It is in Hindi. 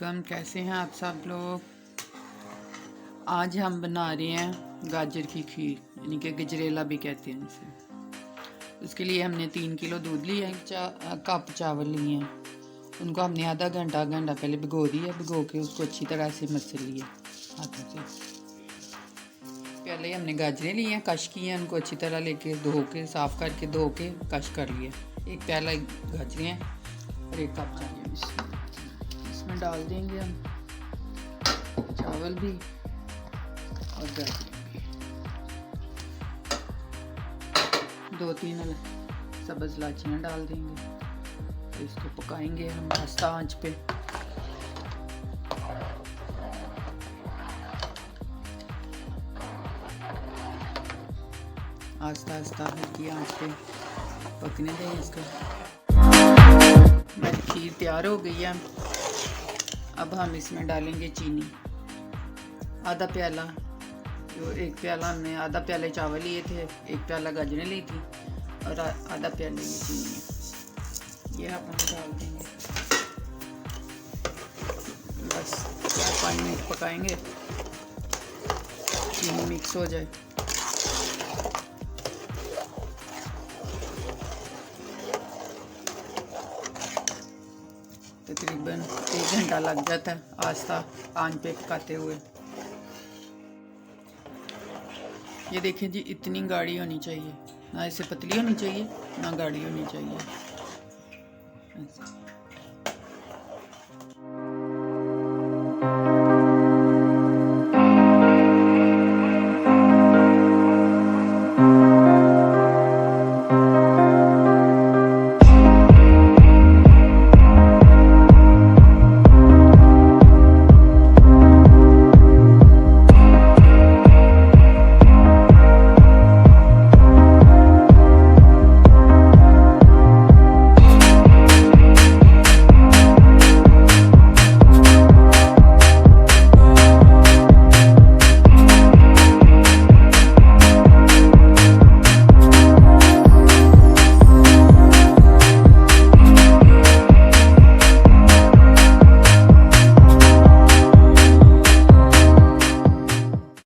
वालेकुम। कैसे हैं आप सब लोग। आज हम बना रहे हैं गाजर की खीर, यानी कि गजरेला भी कहते हैं इसे। उसके लिए हमने 3 किलो दूध लिया है, कप चावल लिए हैं। उनको हमने आधा घंटा पहले भिगो दिया। भिगो के उसको अच्छी तरह से मसल लिया हाथों से। पहले हमने गाजरें ली हैं, कश की हैं। उनको अच्छी तरह लेके धो के साफ़ करके धो के कश कर लिया। एक प्याला गाजरें हैं और एक कप चावल इसमें डाल देंगे हम। चावल भी और गाजरें भी। 2-3 सब्ज़ इलायचियाँ डाल देंगे। तो इसको पकाएंगे हम आस्ता आंच पे। आस्ता आस्ता हल्की आंच पे पकने दें इसको। मेरी खीर तैयार हो गई है। अब हम इसमें डालेंगे चीनी, आधा प्याला। जो एक प्याला हमने आधा प्याले चावल लिए थे, एक प्याला गाजरें ली थी और आधा प्याले ये चीनी। ये हम डाल देंगे। बस 4-5 मिनट पकाएंगे, चीनी मिक्स हो जाए। तकरीबन 1 घंटा लग जाता है आस्ता आंच पे पकाते हुए। ये देखें जी, इतनी गाढ़ी होनी चाहिए, ना इसे पतली होनी चाहिए ना गाढ़ी होनी चाहिए।